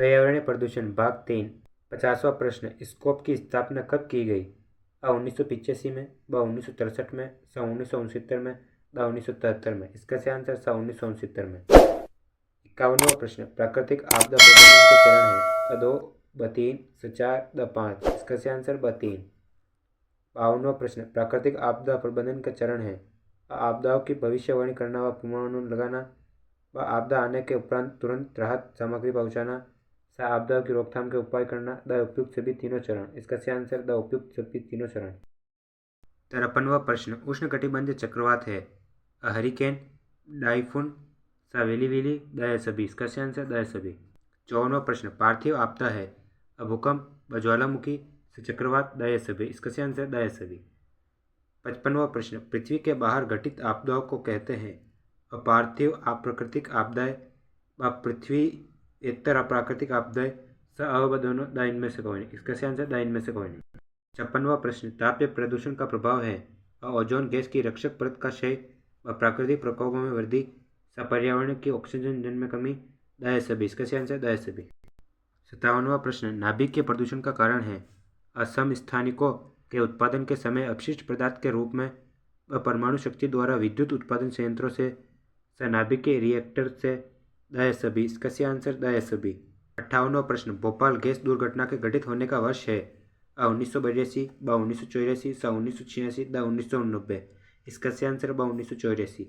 पर्यावरणीय प्रदूषण भाग 3 50वां प्रश्न। स्कोप की स्थापना कब की गई? आ 1985 में, ब 1963 में, स 1969 में, द 1973 में। इसका सही आंसर स 1969 में। 51वां प्रश्न। प्राकृतिक आपदा प्रबंधन के चरण है द 2, ब 3, स 4, द 5। इसका सही आंसर ब 3। 52वां प्रश्न। प्राकृतिक आपदा प्रबंधन का चरण है आपदाओं की भविष्यवाणी करना व पूर्वानुमान लगाना, व आपदा आने के उपरांत तुरंत राहत सामग्री पहुंचाना, सा आपदाओं की रोकथाम के उपाय करना, द उपयुक्त सभी तीनों चरण। इसका सही आंसर द उपयुक्त सभी तीनों चरण। 53वां प्रश्न। उष्णकटिबंधीय चक्रवात है हरिकेन, टाइफून, सा वेली, द सभी। इसका सही आंसर द सभी। 54वां प्रश्न। पार्थिव आपदा है भूकंप, ज्वालामुखी, सा चक्रवात, द सभी। इसका सही आंसर द सभी। 55वां प्रश्न। पृथ्वी के बाहर घटित आपदाओं को कहते हैं अपार्थिव प्राकृतिक आपदाएं व पृथ्वी इतर अप्राकृतिक आपदाएं, स अ दोनों, द इनमें से कोई नहीं। इसका सही आंसर द इनमें से कोई नहीं। 56वां प्रश्न। तापीय प्रदूषण का प्रभाव है ओजोन गैस की रक्षक परत का क्षय व प्राकृतिक प्रकोपों में वृद्धि, स पर्यावरण की ऑक्सीजन जन में कमी, द सभी। इसका सही आंसर द सभी। 57वां प्रश्न। नाभिक के प्रदूषण का कारण है असमस्थानिकों के उत्पादन के समय अपशिष्ट पदार्थ के रूप में व परमाणु शक्ति द्वारा विद्युत उत्पादन संयंत्रों से, नाभिक के रिएक्टर से, द सभी। इसका सही आंसर द सभी। 58वां प्रश्न। भोपाल गैस दुर्घटना के घटित होने का वर्ष है 1982, ब 1984, स 1986, द 1990। इसका सही आंसर ब 1984।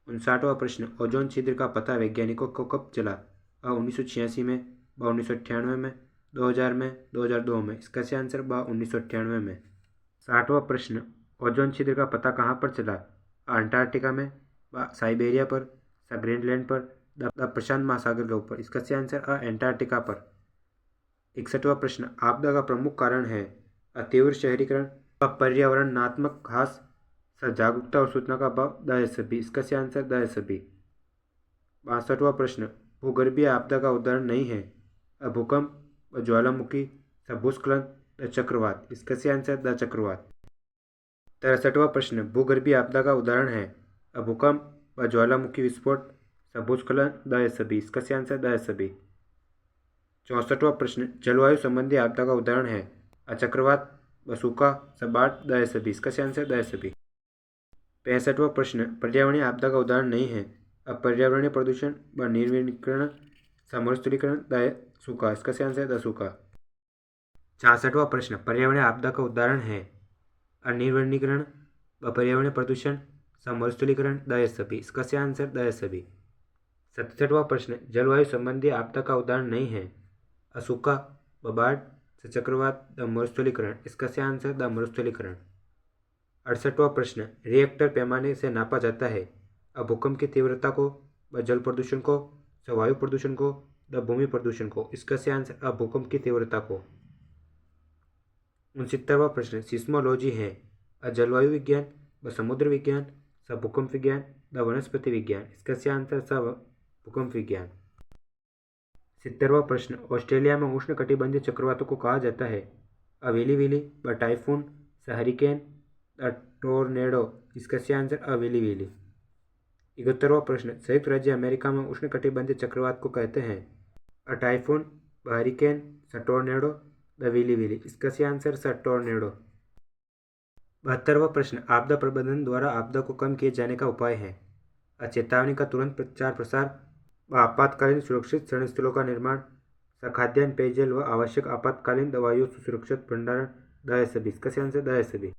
59वां प्रश्न। ओजोन छिद्र का पता वैज्ञानिकों को कब चला? 1986 में, ब 1998 में, 2000 में, 2002 में। इसका सही आंसर ब 1998 में। 60वां प्रश्न। ओजोन छिद्र का पता कहाँ पर चला? अंटार्कटिका में, ब साइबेरिया पर, सा ग्रीनलैंड पर, द प्रशांत महासागर के ऊपर। इसका सही आंसर अंटार्कटिका पर। 61वां प्रश्न। आपदा का प्रमुख कारण है तीव्र शहरीकरण व पर्यावरणात्मक ह्रास, जागरूकता और सूचना का अभाव, द सभी। इसका सही आंसर द सभी। 62वां प्रश्न। भूगर्भीय आपदा का उदाहरण नहीं है भूकंप, ज्वालामुखी, भूस्खलन, द चक्रवात। इसका सही आंसर द चक्रवात। 63वां प्रश्न। भूगर्भीय आपदा का उदाहरण है भूकंप, ज्वालामुखी विस्फोट, भूस्खलन, द सभी। इसका सही आंसर द सभी। 64वां प्रश्न। जलवायु संबंधी आपदा का उदाहरण है चक्रवात, सूखा, बाढ़, द सभी। इसका सही आंसर द सभी। 65वां प्रश्न। पर्यावरणीय आपदा का उदाहरण नहीं है पर्यावरणीय प्रदूषण, निर्वनीकरण, मरुस्थलीकरण, द सूखा। इसका सही आंसर द सूखा। 66वां प्रश्न। पर्यावरणीय आपदा का उदाहरण है निर्वनीकरण, पर्यावरणीय प्रदूषण, मरुस्थलीकरण, द सभी। इसका सही आंसर द सभी। 67वां प्रश्न। जलवायु संबंधी आपदा का उदाहरण नहीं है सूखा, बाढ़, चक्रवात, द मरुस्थलीकरण। इसका सही आंसर द मरुस्थलीकरण। 68वां प्रश्न। रिएक्टर पैमाने से नापा जाता है भूकंप की तीव्रता को, जल प्रदूषण को, वायु प्रदूषण को, द भूमि प्रदूषण को। इसका सही आंसर भूकंप की तीव्रता को। 69वां प्रश्न। सिस्मोलॉजी है जलवायु विज्ञान, समुद्र विज्ञान, भूकंप विज्ञान, द वनस्पति विज्ञान। इसका सही आंसर भूकंप विज्ञान। 70वां प्रश्न। ऑस्ट्रेलिया में उष्णकटिबंधीय चक्रवातों को कहा जाता है वेली, टाइफून, हरिकेन, टोर्नेडो। इसका सही आंसर वेली। 71वां प्रश्न। संयुक्त राज्य अमेरिका में उष्णकटिबंधीय चक्रवात को कहते हैं टाइफून, हरिकेन, टोर्नेडो, द वेली। इसका सही आंसर टोर्नेडो। 72वां प्रश्न। आपदा प्रबंधन द्वारा आपदा को कम किए जाने का उपाय है चेतावनी का तुरंत प्रचार प्रसार, आपातकालीन सुरक्षित शरणस्थलों का निर्माण, खाद्यान्न, पेयजल व आवश्यक आपातकालीन दवाइयों से सुरक्षित भंडारण, द सभी। इसका सही आंसर द सभी।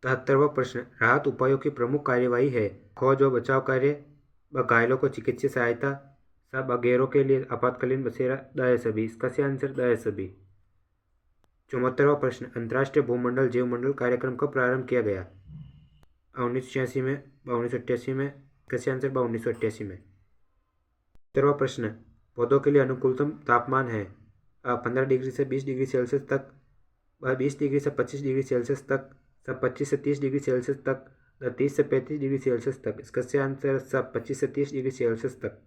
73वां प्रश्न। राहत उपायों की प्रमुख कार्यवाही है खोज और बचाव कार्य, घायलों को चिकित्सीय सहायता, गैरों के लिए आपातकालीन बसेरा, द सभी। इसका सही आंसर द सभी। 74वां प्रश्न। अंतर्राष्ट्रीय भूमंडल जीवमंडल कार्यक्रम कब प्रारंभ किया गया? 1986 में, 1988 में। इसका सही आंसर 1988 में। 70वां प्रश्न। पौधों के लिए अनुकूलतम तापमान है 15 डिग्री से 20 डिग्री सेल्सियस तक, 20 डिग्री से 25 डिग्री सेल्सियस तक, 25 से 30 डिग्री सेल्सियस तक, 30 से 35 डिग्री सेल्सियस तक। इसका सही आंसर 25 से 30 डिग्री सेल्सियस तक।